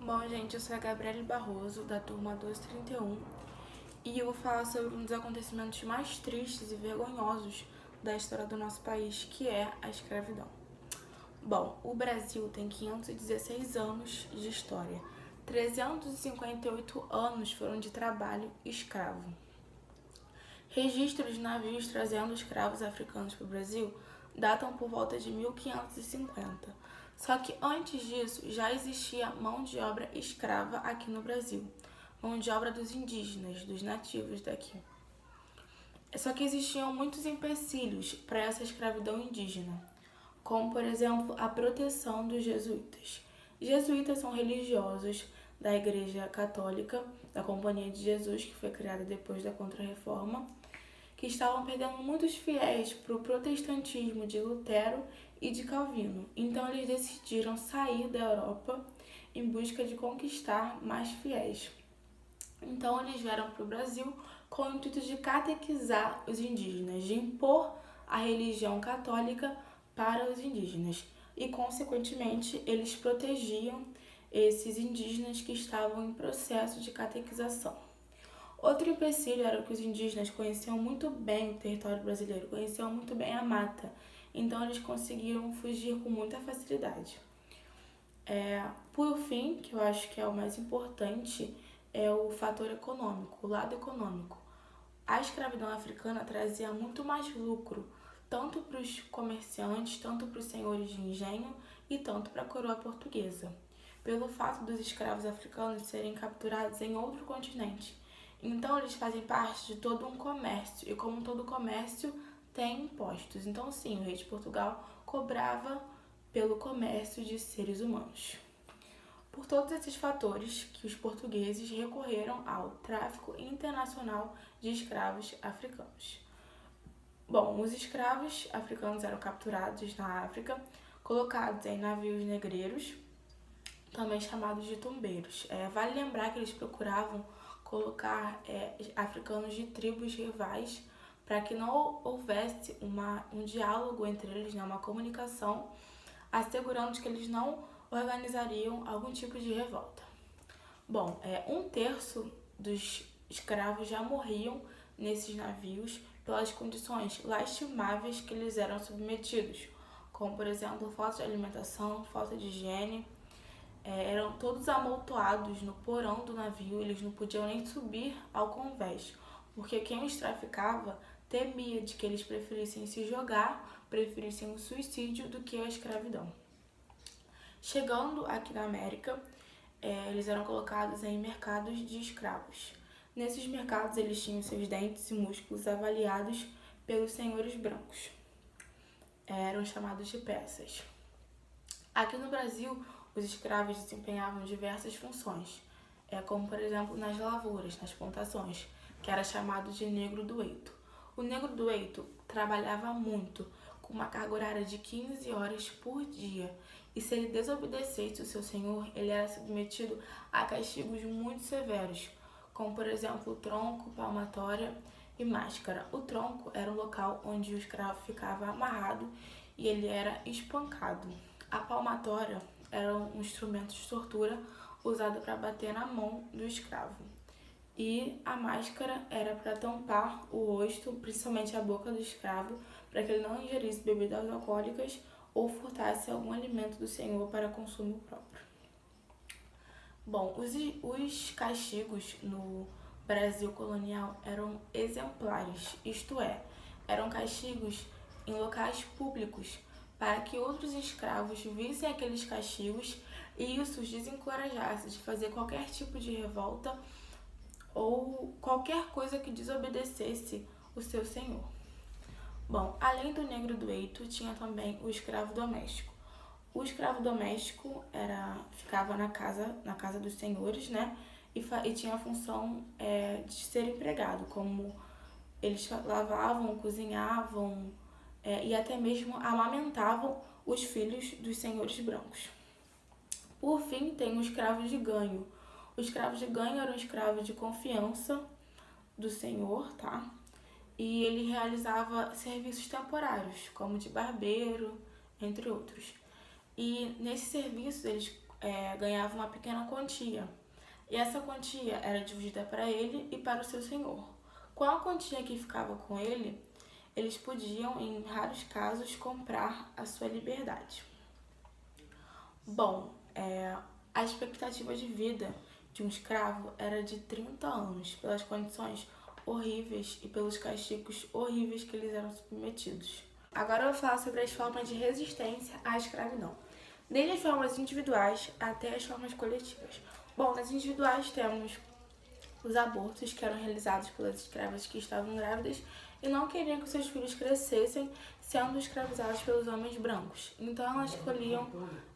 Bom, gente, eu sou a Gabriele Barroso, da turma 1231, e eu vou falar sobre um dos acontecimentos mais tristes e vergonhosos da história do nosso país, que é a escravidão. Bom, o Brasil tem 516 anos de história. 358 anos foram de trabalho escravo. Registros de navios trazendo escravos africanos para o Brasil datam por volta de 1550. Só que antes disso já existia mão de obra escrava aqui no Brasil, mão de obra dos indígenas, dos nativos daqui. Só que existiam muitos empecilhos para essa escravidão indígena, como por exemplo a proteção dos jesuítas. Jesuítas são religiosos da Igreja Católica, da Companhia de Jesus, que foi criada depois da Contra-Reforma, que estavam perdendo muitos fiéis para o protestantismo de Lutero e de Calvino. Então eles decidiram sair da Europa em busca de conquistar mais fiéis. Então eles vieram para o Brasil com o intuito de catequizar os indígenas, de impor a religião católica para os indígenas. E, consequentemente, eles protegiam esses indígenas que estavam em processo de catequização. Outro empecilho era que os indígenas conheciam muito bem o território brasileiro, conheciam muito bem a mata, então eles conseguiram fugir com muita facilidade. Por fim, que eu acho que é o mais importante, é o fator econômico, o lado econômico. A escravidão africana trazia muito mais lucro, tanto para os comerciantes, tanto para os senhores de engenho e tanto para a coroa portuguesa, pelo fato dos escravos africanos serem capturados em outro continente. Então, eles fazem parte de todo um comércio, e como todo comércio, tem impostos. Então, sim, o rei de Portugal cobrava pelo comércio de seres humanos. Por todos esses fatores que os portugueses recorreram ao tráfico internacional de escravos africanos. Bom, os escravos africanos eram capturados na África, colocados em navios negreiros, também chamados de tombeiros. Vale lembrar que eles procuravam colocar africanos de tribos rivais para que não houvesse um diálogo entre eles, uma comunicação, assegurando que eles não organizariam algum tipo de revolta. Bom, 1/3 dos escravos já morriam nesses navios pelas condições lastimáveis que eles eram submetidos, como, por exemplo, falta de alimentação, falta de higiene. Eram todos amontoados no porão do navio, eles não podiam nem subir ao convés, porque quem os traficava temia de que eles preferissem se jogar, preferissem o suicídio do que a escravidão. Chegando aqui na América, eles eram colocados em mercados de escravos. Nesses mercados, eles tinham seus dentes e músculos avaliados pelos senhores brancos. Eram chamados de peças. Aqui no Brasil, os escravos desempenhavam diversas funções, como, por exemplo, nas lavouras, nas plantações, que era chamado de negro do eito. O negro do eito trabalhava muito, com uma carga horária de 15 horas por dia, e se ele desobedecesse o seu senhor, ele era submetido a castigos muito severos, como, por exemplo, tronco, palmatória e máscara. O tronco era um local onde o escravo ficava amarrado e ele era espancado. A palmatória era um instrumento de tortura usado para bater na mão do escravo. E a máscara era para tampar o rosto, principalmente a boca do escravo, para que ele não ingerisse bebidas alcoólicas ou furtasse algum alimento do senhor para consumo próprio. Bom, os castigos no Brasil colonial eram exemplares, isto é, eram castigos em locais públicos para que outros escravos vissem aqueles castigos e isso os desencorajasse de fazer qualquer tipo de revolta ou qualquer coisa que desobedecesse o seu senhor. Bom, além do negro do eito, tinha também o escravo doméstico. O escravo doméstico ficava na casa dos senhores, e tinha a função de ser empregado, como eles lavavam, cozinhavam e até mesmo amamentavam os filhos dos senhores brancos. Por fim, tem o escravo de ganho. O escravo de ganho era um escravo de confiança do senhor, tá? E ele realizava serviços temporários, como de barbeiro, entre outros. E nesses serviços eles ganhava uma pequena quantia. E essa quantia era dividida para ele e para o seu senhor. Com a quantia que ficava com ele, eles podiam, em raros casos, comprar a sua liberdade. Bom, a expectativa de vida de um escravo era de 30 anos, pelas condições horríveis e pelos castigos horríveis que eles eram submetidos. Agora eu vou falar sobre as formas de resistência à escravidão, desde as formas individuais até as formas coletivas. Bom, nas individuais temos os abortos, que eram realizados pelas escravas que estavam grávidas e não queriam que seus filhos crescessem sendo escravizados pelos homens brancos. Então elas escolhiam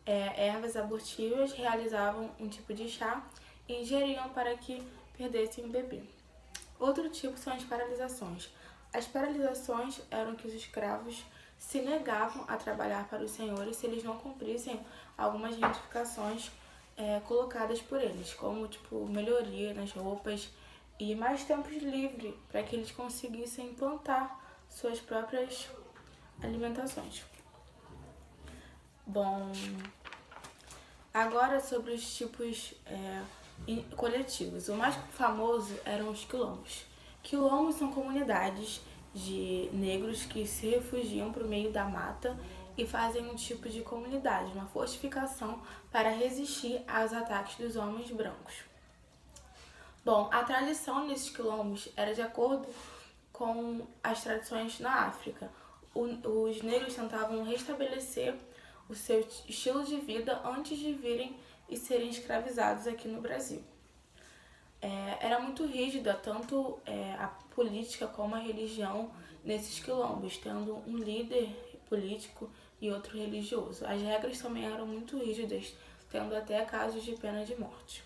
ervas abortivas, realizavam um tipo de chá e ingeriam para que perdessem o bebê. Outro tipo são as paralisações. As paralisações eram que os escravos se negavam a trabalhar para os senhores se eles não cumprissem algumas retificações colocadas por eles, como melhoria nas roupas e mais tempo livre para que eles conseguissem plantar suas próprias alimentações. Bom, agora sobre os tipos coletivos. O mais famoso eram os quilombos. Quilombos são comunidades de negros que se refugiam para o meio da mata e fazem um tipo de comunidade, uma fortificação para resistir aos ataques dos homens brancos. Bom, a tradição nesses quilombos era de acordo com as tradições na África. Os negros tentavam restabelecer o seu estilo de vida antes de virem e serem escravizados aqui no Brasil. Era muito rígida tanto a política como a religião nesses quilombos, tendo um líder político e outro religioso. As regras também eram muito rígidas, tendo até casos de pena de morte.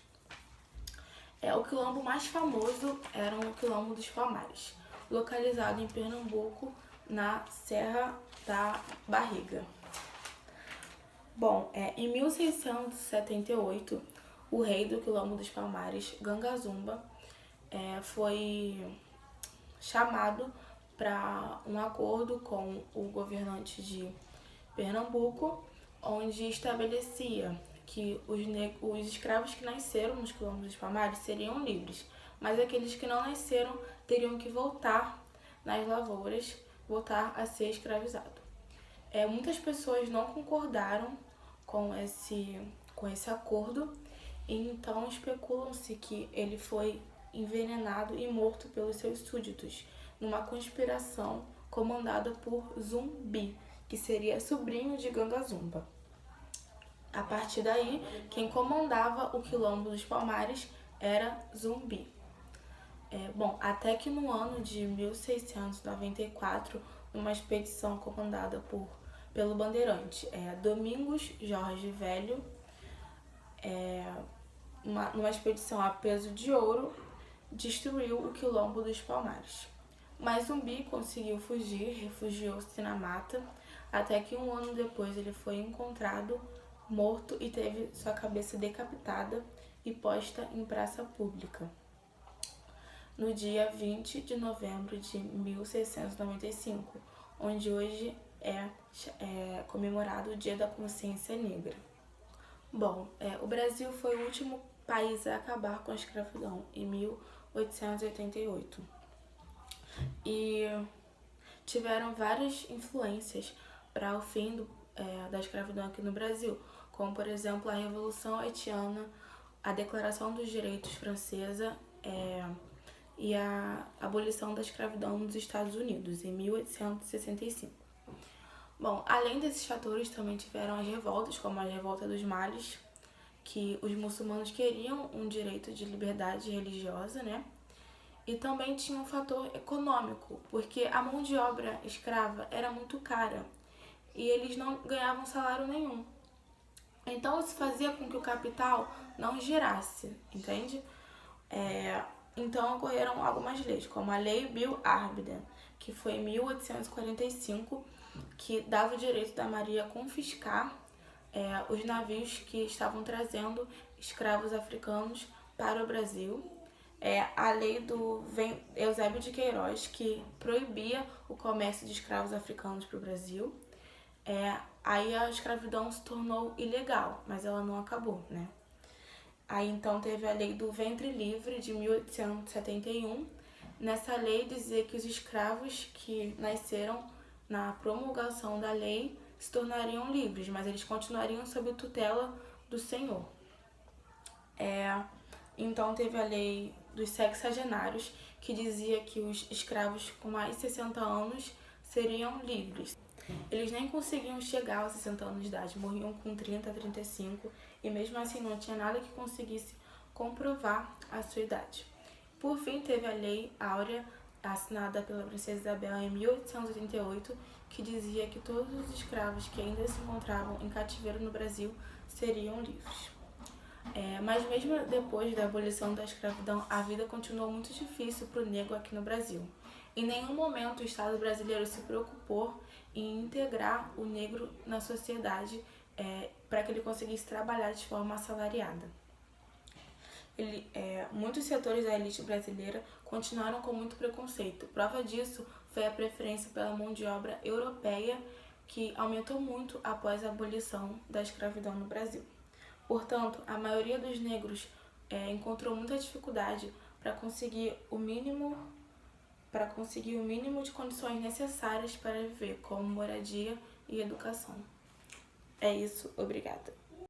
O quilombo mais famoso era o Quilombo dos Palmares, localizado em Pernambuco, na Serra da Barriga. Bom, em 1678, o rei do Quilombo dos Palmares, Gangazumba, foi chamado para um acordo com o governante de Pernambuco, onde estabelecia que os escravos que nasceram nos Quilombos dos Palmares seriam livres, mas aqueles que não nasceram teriam que voltar nas lavouras, voltar a ser escravizado. Muitas pessoas não concordaram com esse acordo, e então especulam-se que ele foi envenenado e morto pelos seus súditos, numa conspiração comandada por Zumbi, que seria sobrinho de Gangazumba. A partir daí, quem comandava o Quilombo dos Palmares era Zumbi. Até que no ano de 1694, numa expedição comandada pelo bandeirante Domingos Jorge Velho, numa expedição a peso de ouro, destruiu o Quilombo dos Palmares. Mas Zumbi conseguiu fugir, refugiou-se na mata, até que um ano depois ele foi encontrado morto e teve sua cabeça decapitada e posta em praça pública, no dia 20 de novembro de 1695, onde hoje é comemorado o Dia da Consciência Negra. Bom, o Brasil foi o último país a acabar com a escravidão, em 1888. E tiveram várias influências para o fim da escravidão aqui no Brasil, como, por exemplo, a Revolução Haitiana, a Declaração dos Direitos Francesa e a abolição da escravidão nos Estados Unidos, em 1865. Bom, além desses fatores, também tiveram as revoltas, como a Revolta dos Males, que os muçulmanos queriam um direito de liberdade religiosa, né? E também tinha um fator econômico, porque a mão de obra escrava era muito cara e eles não ganhavam salário nenhum. Então isso fazia com que o capital não girasse, entende? Então ocorreram algumas leis, como a Lei Bill Arbiden, que foi em 1845, que dava o direito da Marinha confiscar os navios que estavam trazendo escravos africanos para o Brasil. A lei do Eusébio de Queiroz, que proibia o comércio de escravos africanos para o Brasil. Aí a escravidão se tornou ilegal, mas ela não acabou, né? Aí então teve a lei do ventre livre de 1871. Nessa lei dizia que os escravos que nasceram na promulgação da lei se tornariam livres, mas eles continuariam sob tutela do Senhor. Então teve a lei dos sexagenários, que dizia que os escravos com mais de 60 anos seriam livres. Eles nem conseguiam chegar aos 60 anos de idade, morriam com 30, 35, e mesmo assim não tinha nada que conseguisse comprovar a sua idade. Por fim, teve a Lei Áurea, assinada pela Princesa Isabel em 1888, que dizia que todos os escravos que ainda se encontravam em cativeiro no Brasil seriam livres. Mas mesmo depois da abolição da escravidão, a vida continuou muito difícil para o negro aqui no Brasil. Em nenhum momento o Estado brasileiro se preocupou em integrar o negro na sociedade para que ele conseguisse trabalhar de forma assalariada. Muitos setores da elite brasileira continuaram com muito preconceito. Prova disso foi a preferência pela mão de obra europeia, que aumentou muito após a abolição da escravidão no Brasil. Portanto, a maioria dos negros encontrou muita dificuldade para conseguir o mínimo de condições necessárias para viver, como moradia e educação. É isso, obrigada.